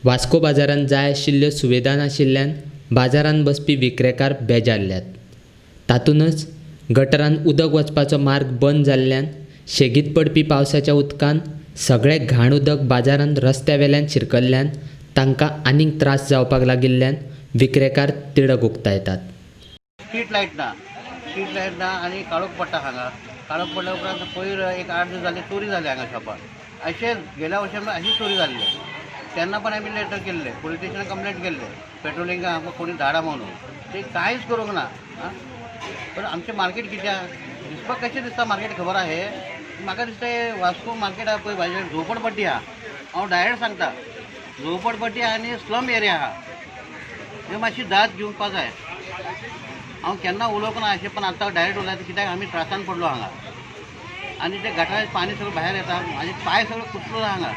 वास्को बाजारांत जाय आशिल्ल्यो सुविधा नाशिल्ल्यान बाजारांत बसपी विक्रेकार बेजारल्यात। तातूंतच गटरांत उदक वचपाचो मार्ग बंद जाल्ल्यान शेगीत पडपी पावसाच्या उदकान सगळें घाण उदक बाजारांत रस्त्यावेल्यान शिरकल्ल्यान तांकां आनीक त्रास जावपाक लागिल्ल्यान विक्रेकार तिडक उक्तायतात। स्ट्रीट लायट ना आनी काळोख पडटा हांगा। काळोख पडल्या उपरांत पयर एक 8 दीस जाले चोरी जाली हांगा शॉपार। अशें गेल्या वर्सां अशीच चोरी जाल्ली। तेन्ना पण आमी लेटर केल्ले, पुलीस स्टेशनाक कंप्लेंट केल्ले, पेट्रोलिंगाक आमकां कोणी धाडा म्हणून। ते कांयच करूंक ना। पण आमचें मार्केट कित्याक दिसपाक कशें दिसता मार्केट खबर आहे? म्हाका दिसता हे वास्को मार्केट आहा पळय भायर झोपडपट्टी आहा। हांव डायरेक्ट सांगता, झोपडपट्टी आनी स्लम एरिया आहा। हे मातशी दाद घेवपा जाय। हांव केन्ना उलोवंक ना अशें, पण आतां डायरेक्ट उलयता कित्याक आमी त्रासान पडलो हांगा। आनी ते गटाराचें पाणी सगळें भायर येता, म्हाजे पांय सगळे कुसलो हांगा।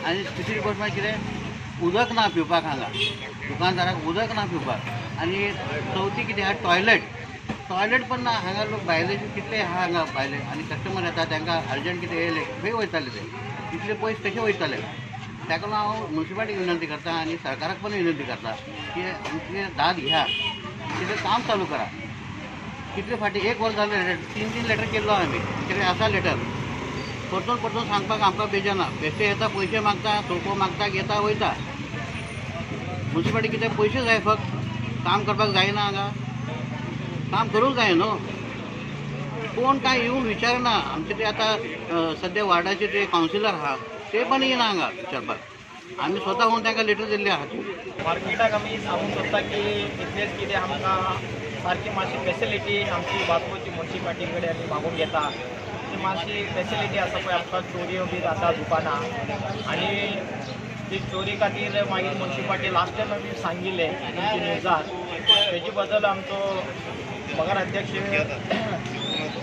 आनी तिसरी गोश्ट म्हळ्यार कितें, उदक ना पिवपाक हांगा। दुकानदाराक उदक ना पिवपाक। आनी चवथी कितें आहा, टॉयलेट पण ना हांगा। लोक भायले कितले आहा हांगा भायले, आनी कस्टमर येता तांकां अर्जंट कितें येयलें खंय वयताले ते, इतले पयस कशे वयताले? ताका लागून हांव मुन्सिपालिटीक विनंती करता आनी सरकाराक पण विनंती करता की आमचे दाद घ्या, कितें काम चालू करा। कितले फाटी 1 वर्स जालें, 3 लेटर केल्लो आमी, कितें आसा लेटर। परतून सांगपाक आमकां बेजाना। बेश्टे येता, पयशे मागता, सोफो मागता, घेता वयता। मुन्सिपालिटी कितें पयशे जाय फक्त, काम करपाक जायना हांगा? काम करूंक जाय न्हू। कोण कांय येवन विचारना। आमचे ते आतां सद्या वार्डाचे ते कावन्सिलर आहा ते पण येना हांगा विचारपाक। आमी स्वता होवन तांकां लेटर दिल्ले आहा। मार्केटाक आमी सांगूंक सोदता की इतलेच कितें आमकां सारकी मातशी फेसिलिटी आमची वास्कोची मुन्सिपालिटी कडेन आमी मागून घेता। ती मातशी फेसिलिटी आसा पळय, आमकां चोरयो बी जाता दुकानां, आनी ती चोरी खातीर मागीर मुन्सिपालिटी लास्ट टायम आमी सांगिल्लें तुमच्या न्यूजार, तेजे बद्दल आमचो पगार अध्यक्ष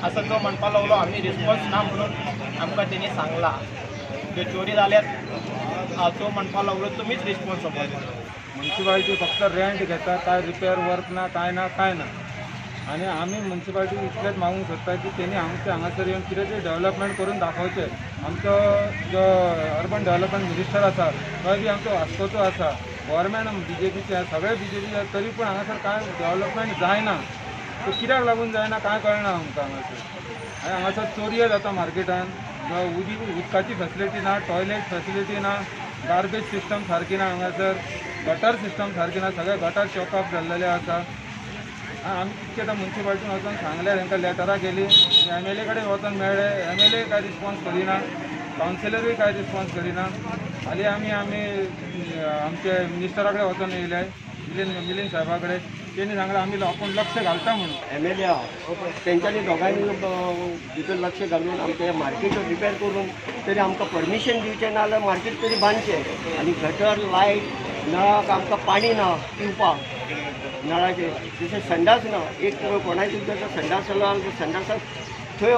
असं तो म्हणपा लागलो आम्ही रिस्पॉन्स ना म्हणून आमकां तेणी सांगला की चोरी जाल्यार तो म्हणपा लागलो तुमीच रिस्पॉन्सिबल। म्युन्सिपालिटी फक्त रेंट घेता, काय रिपेअर वर्क ना, काय ना। आणि आम्ही म्युन्सिपालिटी इतलेंच मागूंक सोदता की तेणी हांगासर येवन कितें तरी डेव्हलपमेंट करून दाखोवचें। आमचो जो अर्बन डेव्हलपमेंट मिनिस्टर आसा तो बी आमचो वास्कोचो आसा, गव्हर्मेंट BJPचे सगळे BJP, तरी पूण हांगासर कांय डेव्हलपमेंट जायना। तो कित्याक लागून जायना कांय कळना आमकां हांगासर। आनी हांगासर चोरयो जाता मार्केटान, उदकाची फेसिलिटी ना, टॉयलेट फेसिलिटी ना, गार्बेज सिस्टम सारकी ना हांगासर, गटर सिस्टम सारकी ना, सगळे गटर चॉकअप जाल्लेले आसा। आमी कितके आतां म्युन्सिपालिटीन वचून सांगले, तांकां लेटरां केली, MLA कडेन वचून मेळ्ळे, MLA कांय रिस्पॉन्स करिना, कावन्सिलरूय कांय रिस्पॉन्स करिना। हालीं आमी आमचे मिनिस्टरा कडेन वचून येयले, मिलिंद साहेबा कडेन। त्यांनी सांगलें आमी आपूण लक्ष घालता म्हणून। MLA तेंच्यांनी दोगांनी भितर लक्ष घालून आमचे मार्केट रिपेर करून तरी आमकां परमिशन दिवचें, नाजाल्यार मार्केट तरी बांदचें। आनी गटर, लायट, नळाक आमकां पाणी ना पिवपाक, नळाचे जशें संडास ना। एक कोणाचें जर संडास जालो जाल्यार संडासाक थंय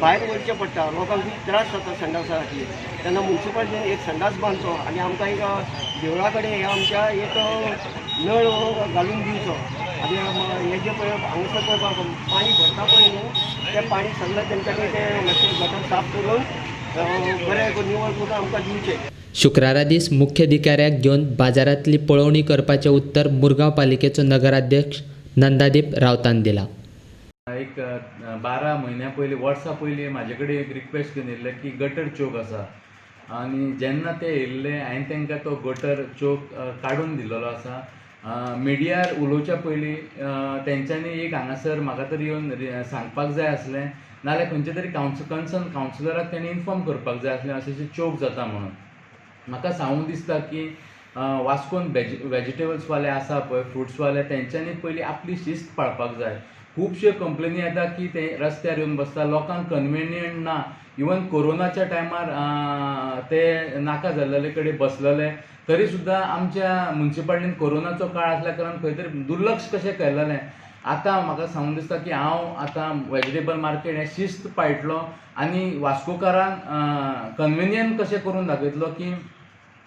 भायर वयचें पडटा, लोकांक खूब त्रास जाता संडासा खातीर। तेन्ना म्युन्सिपालिटीन एक संडास बांदचो आनी आमकां एक देवळा कडेन हे आमच्या एक नळ घालून दिवचो। आनी हे जे पळय हांगासर पळय पाणी भरता पळय न्हू, तें पाणी सगळें तेंच्यांनी तें मातशें गटर साफ करून बरें निवळ करून आमकां दिवचें। शुक्रारा दीस मुख्य अधिकाऱ्याक घेवन बाजारांतली पळोवणी करपाचें उत्तर मुरगांव पालिकेचो नगराध्यक्ष नंदादीप रावतान दिला। एक 12 म्हयन्या पयलीं, वर्सां पयलीं म्हाजे कडेन एक रिक्वेस्ट घेवन येयल्ले की गटर चोक आसा, आनी जेन्ना ते येयल्ले हांवें तांकां तो गटर चोक काडून दिल्लो आसा। मिडियार उलोवच्या पयलीं तेंच्यांनी एक हांगासर म्हाका तरी येवन सांगपाक जाय आसलें, नाजाल्यार खंयचे तरी कन्सर्न कावन्सिलराक तेणी इन्फॉर्म करपाक जाय आसलें अशें चोक जाता म्हणून। म्हाका सांगूंक दिसता की वास्कोन वेजिटेबल्सवाले आसा पळय, फ्रुट्सवाले, तेंच्यांनी पयलीं आपली शिस्त पाळपाक जाय। खुबश्यो कंप्लेनी येता की ते रस्त्यार येवन बसता, लोकांक कन्विनियंट ना। इवन कोरोनाच्या टायमार ते नाका जाल्ले कडेन बसलेले, तरी सुद्दां आमच्या म्युन्सिपालिटीन कोरोनाचो काळ आसल्या कारणान खंय तरी दुर्लक्ष कशें केल्लें। आतां म्हाका सांगूंक दिसता की हांव आतां वेजिटेबल मार्केट हें शिस्त पाळटलो आनी वास्कोकारांक कन्विनियंट कशें करून दाखयतलो की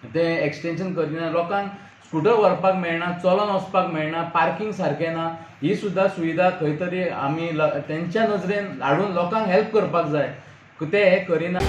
ते एक्सटेंशन करिना, लोकांक स्कूटर व्हरपाक मेळना, चलोन वचपाक मेळना, पार्किंग सारकें ना। ही सुद्दां सुविधा खंय तरी आमी तेंच्या नजरेन हाडून लोकांक हेल्प करपाक जाय, ते हें करिना।